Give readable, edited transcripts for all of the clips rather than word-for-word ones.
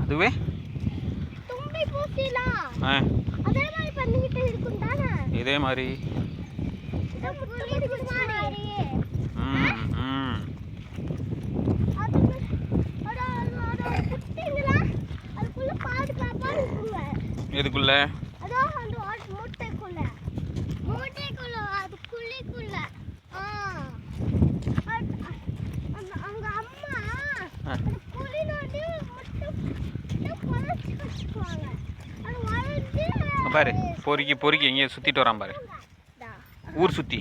அதுவே தும்பி பூசிலாம் ஆ அதே மாதிரி பண்ணிக்கிட்டு இருக்கும் தானே இதே மாதிரி எதுக்குள்ள பாரு பொறுக்கி பொறுக்கி எங்கேயும் சுற்றிட்டு வரான் பாரு ஊர் சுற்றி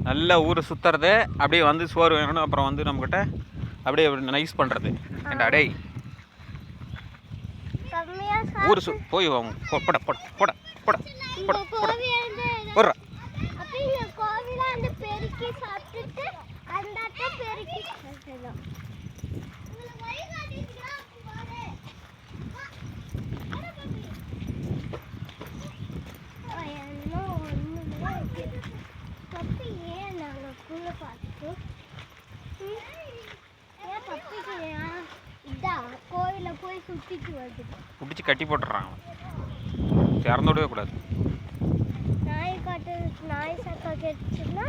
நல்லா ஊரை சுற்றுறது அப்படியே வந்து சோறு வேணும் அப்புறம் வந்து நம்மக்கிட்ட அப்படியே நைஸ் பண்ணுறது ஏண்டா டேய் ஊர் போய் போட போட போட போட போட போட கோயில போய் சுத்திட்டு வருது பிடிச்சி கட்டி போட்டுறாங்க திறந்து விடவே கூடாது நாய் சக்கா கேட்டுச்சுன்னா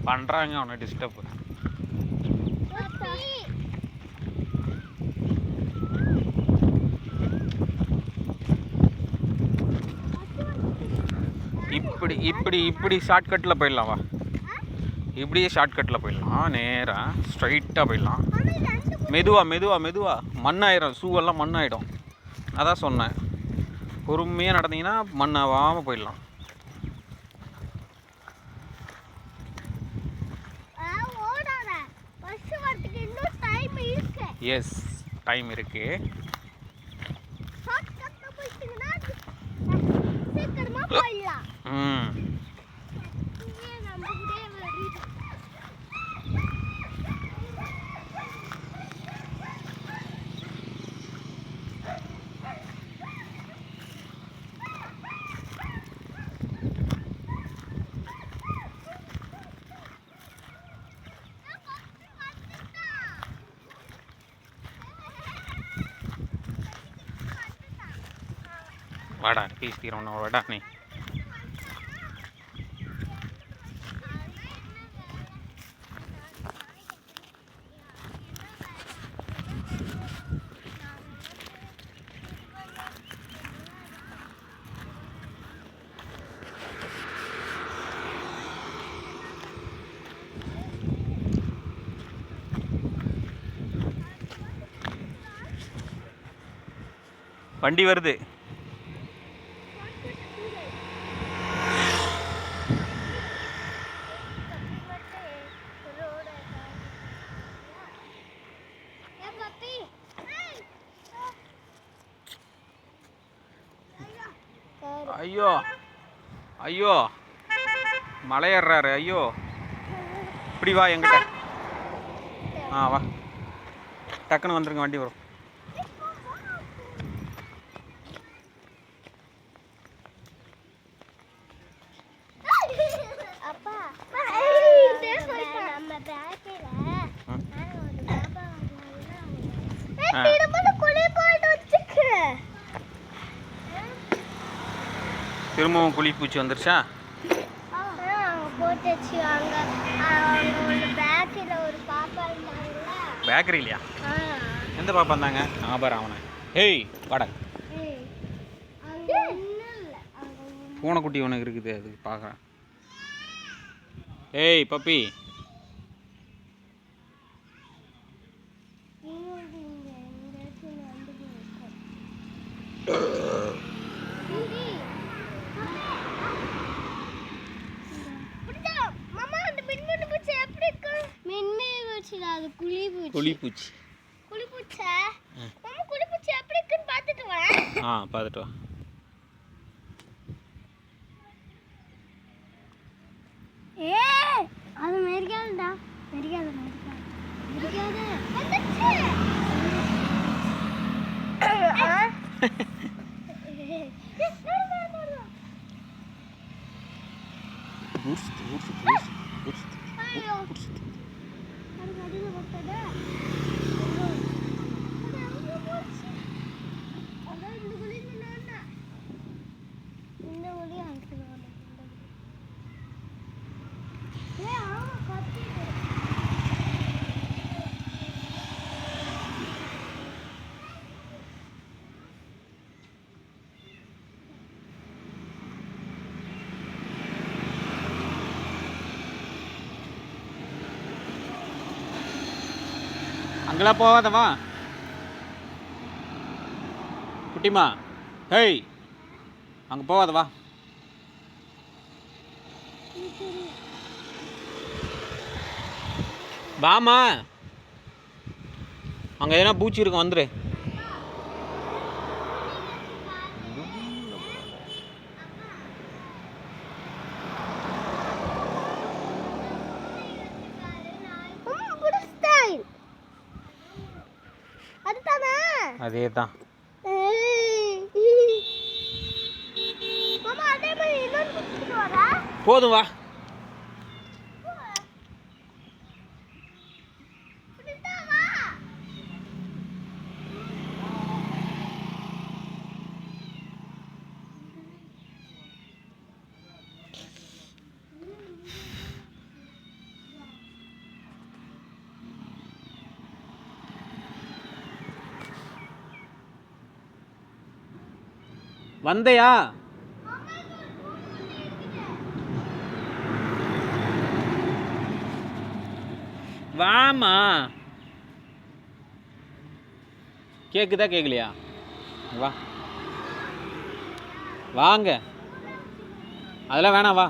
பண்ணுறாங்க அவனை டிஸ்டர்ப் இப்படி இப்படி இப்படி ஷார்ட்கட்டில் போயிடலாம் வா இப்படியே ஷார்ட்கட்டில் போயிடலாம் நேராக ஸ்ட்ரைட்டாக போயிடலாம் மெதுவாக மெதுவாக மெதுவாக மண்ணாயிடும் ஷூவெல்லாம் மண்ணாயிடும் அதான் சொன்னேன் பொறுமையாக நடந்தீங்கன்னா மண்ணாகாமல் போயிடலாம் எஸ் டைம் இருக்கு வாடா பீஸ் தீரணும் வாடா நீ வண்டி வருது ஐயோ ஐயோ மலை ஏறுறாரு ஐயோ இப்படி வா எங்கிட்ட வா டக்குன்னு வந்துருங்க வண்டி வரும் திரும்பவும் குழி பூச்சி வந்துருச்சா பேக்கரிலையா எந்த பாப்பா இருந்தாங்க பாரு அவனை ஹேய் வாடா பூனைக்குட்டி உனக்கு இருக்குது அது பார்க்குறேன் ஏய் பப்பி குழிப்பூச்சி பார்த்துட்டு வா அது மெரிக்காதுடா மெரிக்காது ஐயோ அது அடியில போட்டதா அதான் இந்த குழியில நானா இந்த குழி அங்க ஏய் ஆமா கத்தி அங்கெல்லாம் போகாதவா குட்டிமா. ஹேய் அங்கே போகாதவா. வாமா, அங்கே எதனா பூச்சி இருக்கும் வந்துரு. அதே தான். போதும் வா. வந்தையா? வாமா. கேக்குதா கேட்கலையா? வா வாங்க. அதெல்லாம் வேணாம் வா.